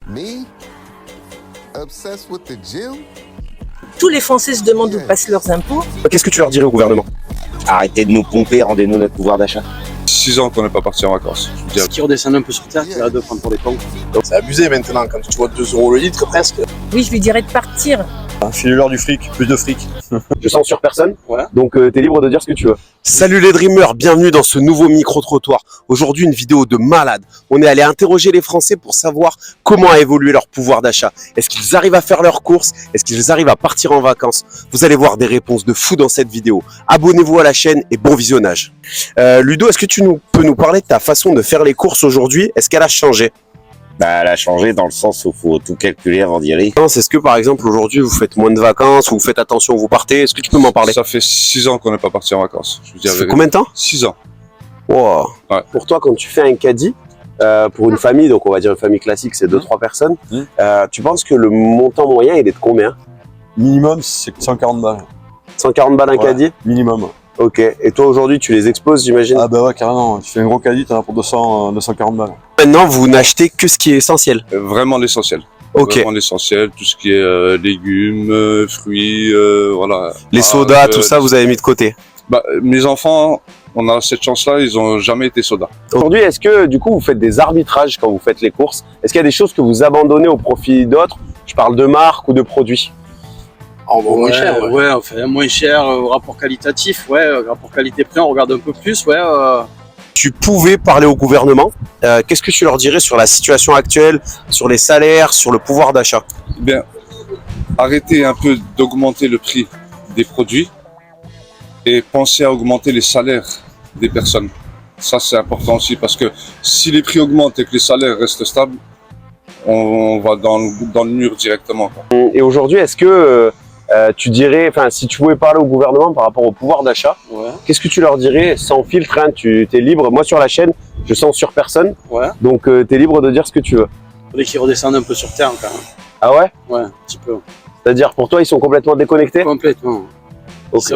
Me? Obsessed with the gym? Tous les Français se demandent où passent leurs impôts. Qu'est-ce que tu leur dirais au gouvernement? Arrêtez de nous pomper, rendez-nous notre pouvoir d'achat. 6 ans qu'on n'est pas parti en vacances. Ce qui redescend un peu sur terre, qui a de prendre pour les cons. C'est abusé maintenant, quand tu vois 2 € le litre presque. Oui, je lui dirais de partir. Filez-leur du fric, plus de fric. Je sens sur personne, Ouais. donc t'es libre de dire ce que tu veux. Salut les Dreamers, bienvenue dans ce nouveau micro-trottoir. Aujourd'hui, une vidéo de malade. On est allé interroger les Français pour savoir comment a évolué leur pouvoir d'achat. Est-ce qu'ils arrivent à faire leurs courses? Est-ce qu'ils arrivent à partir en vacances? Vous allez voir des réponses de fou dans cette vidéo. Abonnez-vous à la chaîne et bon visionnage. Ludo, est-ce que tu peux nous parler de ta façon de faire les courses aujourd'hui? Est-ce qu'elle a changé? Bah, elle a changé dans le sens où il faut tout calculer avant d'y aller. Est-ce que par exemple aujourd'hui vous faites moins de vacances ou vous faites attention où vous partez? Est-ce que tu peux m'en parler? Ça fait 6 ans qu'on n'est pas parti en vacances. Je vous dis la Ça fait vérité. combien de temps? 6 ans. Wow. Ouais. Pour toi, quand tu fais un caddie, pour une famille, donc on va dire une famille classique, c'est 2-3 personnes, tu penses que le montant moyen il est de combien? Minimum, c'est 140 balles. 140 balles un caddie? Minimum. Ok. Et toi aujourd'hui tu les exploses, j'imagine? Ah bah ouais, carrément. Tu fais un gros caddie, t'en as pour 240 balles. Maintenant vous n'achetez que ce qui est essentiel. Vraiment l'essentiel. Ok. Vraiment l'essentiel, tout ce qui est légumes, fruits, voilà. Les sodas, tout ça, vous avez mis de côté. Bah, mes enfants, on a cette chance-là, ils ont jamais été sodas. Aujourd'hui, est-ce que du coup vous faites des arbitrages quand vous faites les courses? Est-ce qu'il y a des choses que vous abandonnez au profit d'autres? Je parle de marques ou de produits. Moins cher, ouais. Ouais, enfin, moins cher, rapport qualitatif, ouais, rapport qualité-prix, on regarde un peu plus, ouais. Tu pouvais parler au gouvernement, qu'est-ce que tu leur dirais sur la situation actuelle, sur les salaires, sur le pouvoir d'achat? Eh bien, arrêtez un peu d'augmenter le prix des produits et pensez à augmenter les salaires des personnes. Ça, c'est important aussi parce que si les prix augmentent et que les salaires restent stables, on va dans le mur directement, quoi. Et aujourd'hui, est-ce que tu dirais, enfin, si tu pouvais parler au gouvernement par rapport au pouvoir d'achat, Ouais, qu'est-ce que tu leur dirais sans filtre, hein, tu es libre. Moi, sur la chaîne, je sens sur personne, ouais. donc tu es libre de dire ce que tu veux. Faudrait qu'ils redescendent un peu sur terre, quand même. Ah ouais? Ouais, un petit peu. C'est-à-dire, pour toi, ils sont complètement déconnectés? Complètement. Ok.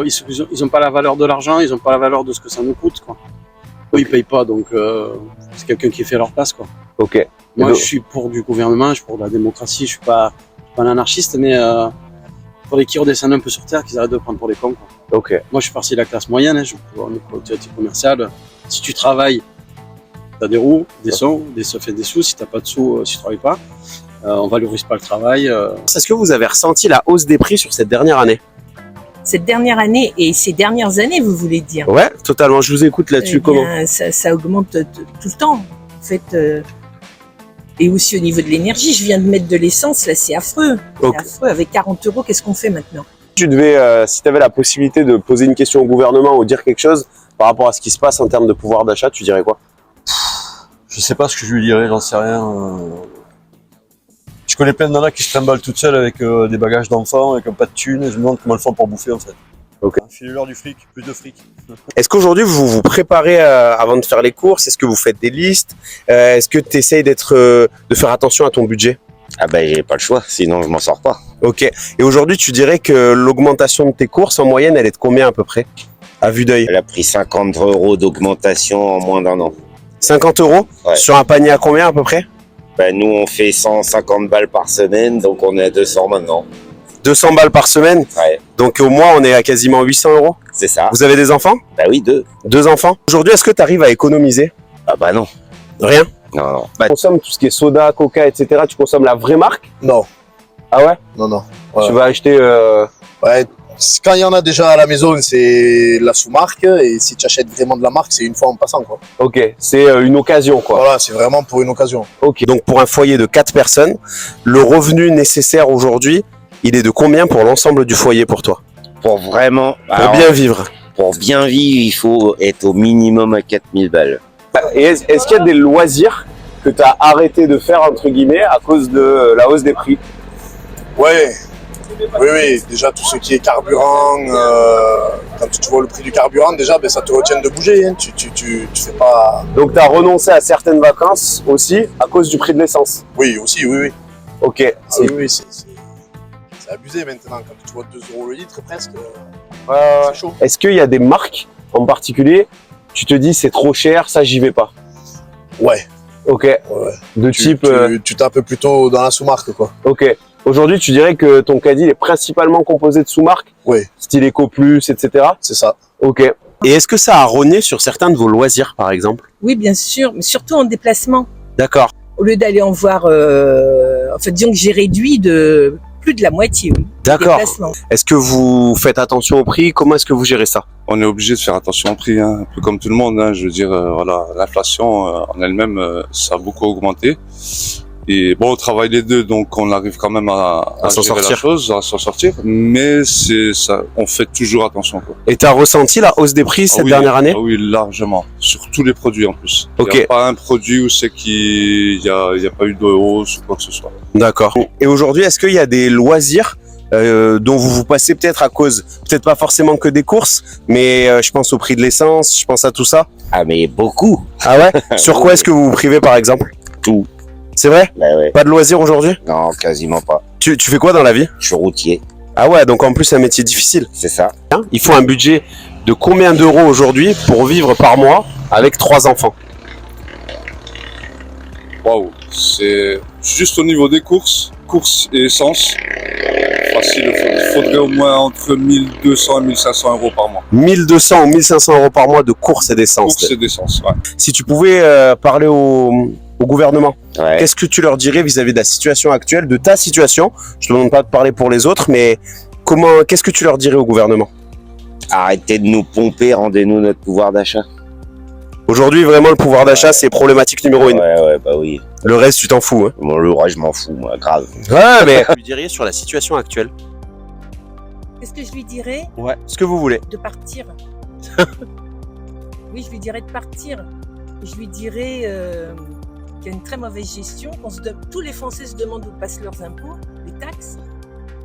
Ils ont pas la valeur de l'argent, ils ont pas la valeur de ce que ça nous coûte, quoi. Eux, ils payent pas, donc c'est quelqu'un qui fait leur place, quoi. Ok. Moi, donc- je suis pour du gouvernement, je suis pour la démocratie, je suis pas un anarchiste, mais faudrait qu'ils redescendent un peu sur terre, qu'ils arrêtent de prendre pour les cons, quoi. Ok. Moi, je suis parti de la classe moyenne, hein, on est productivité commerciale. Si tu travailles, tu as des roues, des sous, des sous. Si tu n'as pas de sous, si tu travailles pas, on valorise pas le travail. Est-ce que vous avez ressenti la hausse des prix sur cette dernière année? Cette dernière année et ces dernières années, vous voulez dire? Ouais, totalement. Je vous écoute là-dessus. Eh Comment? bien, ça augmente tout le temps. En fait, et aussi au niveau de l'énergie, je viens de mettre de l'essence, là, c'est affreux. Ok. C'est affreux. Avec 40 €, qu'est-ce qu'on fait maintenant? Tu devais, si tu avais la possibilité de poser une question au gouvernement ou dire quelque chose par rapport à ce qui se passe en termes de pouvoir d'achat, tu dirais quoi? Je sais pas ce que je lui dirais, j'en sais rien. Je connais plein de nanas qui se trimballent toutes seules avec des bagages d'enfants, avec un pas de thunes, et je me demande comment elles font pour bouffer en fait. Ok. Filez-leur du fric, plus de fric. Est-ce qu'aujourd'hui vous vous préparez avant de faire les courses? Est-ce que vous faites des listes? Est-ce que tu essayes de faire attention à ton budget? Ah bah, j'ai pas le choix, sinon je m'en sors pas. Ok. Et aujourd'hui, tu dirais que l'augmentation de tes courses en moyenne, elle est de combien à peu près? À vue d'œil? Elle a pris 50 € d'augmentation en moins d'1 an. 50 € Ouais. sur un panier à combien à peu près? Bah, nous, on fait 150 balles par semaine, donc on est à 200 maintenant. 200 balles par semaine. Ouais, Donc au mois, on est à quasiment 800 €. c'est ça. Vous avez des enfants? Bah oui, 2. 2 enfants. Aujourd'hui, est-ce que tu arrives à économiser? Ah bah non. Rien. Non, non. Tu consommes tout ce qui est soda, coca, etc. Tu consommes la vraie marque? Non, Ah ouais? non. Tu vas acheter... Ouais, quand il y en a déjà à la maison, c'est la sous-marque. Et si tu achètes vraiment de la marque, c'est une fois en passant, quoi. Ok, c'est une occasion quoi. Voilà, c'est vraiment pour une occasion. Ok. Donc pour un foyer de 4 personnes, le revenu nécessaire aujourd'hui, il est de combien pour l'ensemble du foyer pour toi? Pour vraiment, Pour bien vivre. pour bien vivre, il faut être au minimum à 4000 balles. Et est-ce qu'il y a des loisirs que tu as arrêté de faire entre guillemets à cause de la hausse des prix? Ouais, oui, déjà tout ce qui est carburant, quand tu vois le prix du carburant, déjà, ben, ça te retient de bouger. Hein. Tu fais pas. Donc tu as renoncé à certaines vacances aussi à cause du prix de l'essence? Oui, aussi, oui. Ok. Ah, oui, c'est abusé maintenant. Quand tu vois 2 € le litre presque, c'est chaud. Est-ce qu'il y a des marques en particulier, tu te dis c'est trop cher, ça j'y vais pas? Ouais, Ok. Ouais. De type. Tu tapes plutôt dans la sous-marque, quoi. Ok. Aujourd'hui, tu dirais que ton caddie il est principalement composé de sous-marques, Oui, style Eco Plus, etc. c'est ça. Ok. Et est-ce que ça a rogné sur certains de vos loisirs, par exemple? Oui, bien sûr, mais surtout en déplacement. D'accord. Au lieu d'aller en voir, enfin, disons que j'ai réduit de plus de la moitié. Oui, D'accord. déplacement. Est-ce que vous faites attention au prix? Comment est-ce que vous gérez ça? On est obligé de faire attention au prix, hein, un peu comme tout le monde. Hein, je veux dire, voilà, l'inflation en elle-même, ça a beaucoup augmenté. Et bon, on travaille les deux, donc on arrive quand même à s'en gérer sortir. la chose, à s'en sortir. Mais c'est ça, on fait toujours attention, quoi. Et t'as ressenti la hausse des prix cette oui, dernière année? Oui, largement. Sur tous les produits en plus. Ok. Il n'y a pas un produit où c'est qu'il y a pas eu de hausse ou quoi que ce soit. D'accord. Et aujourd'hui, est-ce qu'il y a des loisirs dont vous vous passez peut-être à cause, peut-être pas forcément que des courses, mais je pense au prix de l'essence, je pense à tout ça? Ah, mais beaucoup. Ah ouais? Sur quoi est-ce que vous vous privez par exemple? Tout. C'est vrai? Bah ouais. Pas de loisirs aujourd'hui? Non, quasiment pas. Tu fais quoi dans la vie? Je suis routier, Ah ouais, donc en plus c'est un métier difficile. c'est ça. Hein, il faut un budget de combien d'euros aujourd'hui pour vivre par mois avec 3 enfants? Waouh. C'est juste au niveau des courses et essence. Facile, il faudrait au moins entre 1200 et 1500 euros par mois. 1200 ou 1500 euros par mois de courses et d'essence. Courses et d'essence, ouais. Si tu pouvais parler au gouvernement, Ouais. qu'est-ce que tu leur dirais vis-à-vis de la situation actuelle, de ta situation? Je te demande pas de parler pour les autres, mais qu'est-ce que tu leur dirais au gouvernement? Arrêtez de nous pomper, rendez-nous notre pouvoir d'achat. Aujourd'hui, vraiment, le pouvoir d'achat, c'est problématique numéro 1. Ouais, bah oui. Le reste, tu t'en fous. Hein. Bon, le reste, je m'en fous, moi, grave. Ouais, mais... Vous diriez sur la situation actuelle? Qu'est-ce que je lui dirais? Ouais. Ce que vous voulez. De partir. Oui, je lui dirais de partir. Je lui dirais qu'il y a une très mauvaise gestion, tous les Français se demandent où passent leurs impôts, les taxes.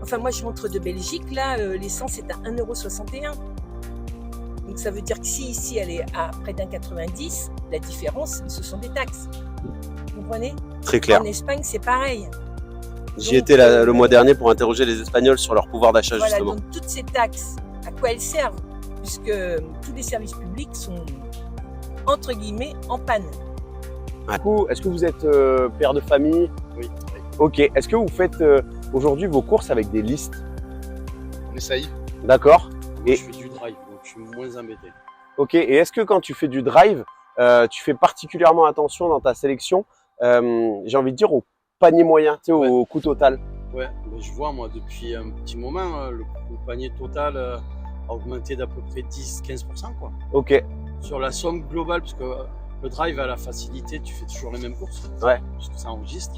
Enfin, moi, je rentre de Belgique, là, l'essence est à 1,61 €. Donc, ça veut dire que si ici, elle est à près d'1,90 €, la différence, ce sont des taxes. Vous comprenez? Très clair. En Espagne, c'est pareil. J'y étais le mois dernier pour interroger les Espagnols sur leur pouvoir d'achat, Voilà, justement. donc toutes ces taxes, à quoi elles servent? Puisque tous les services publics sont, entre guillemets, en panne. Du coup, est-ce que vous êtes père de famille? Oui. Ok. Est-ce que vous faites aujourd'hui vos courses avec des listes? On essaye. D'accord. Moi, Et- je fais du drive, donc je suis moins embêté. Ok. Et est-ce que quand tu fais du drive, tu fais particulièrement attention dans ta sélection, j'ai envie de dire, au panier moyen, tu sais, Ouais. au coût total? Ouais, mais je vois, moi, depuis un petit moment, le panier total a augmenté d'à peu près 10-15%, quoi. Ok. Sur la somme globale, parce que le drive a la facilité, tu fais toujours les mêmes courses. Ouais. Puisque ça enregistre.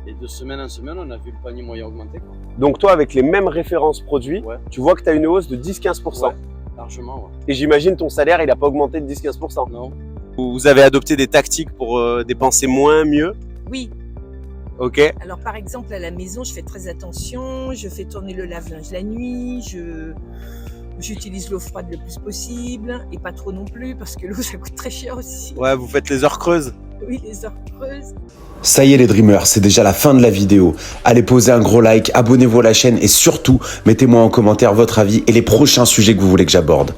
Et de semaine en semaine, on a vu le panier moyen augmenter, quoi. Donc toi, avec les mêmes références produits, Ouais. tu vois que tu as une hausse de 10-15%. Ouais, largement, ouais. Et j'imagine ton salaire, il n'a pas augmenté de 10-15%. Non. Vous avez adopté des tactiques pour dépenser moins, mieux? Oui. Ok. Alors, par exemple, à la maison, je fais très attention. Je fais tourner le lave-linge la nuit. J'utilise l'eau froide le plus possible. Et pas trop non plus, parce que l'eau, ça coûte très cher aussi. Ouais, vous faites les heures creuses. Oui, les heures creuses. Ça y est les Dreamers, c'est déjà la fin de la vidéo. Allez poser un gros like, abonnez-vous à la chaîne et surtout, mettez-moi en commentaire votre avis et les prochains sujets que vous voulez que j'aborde.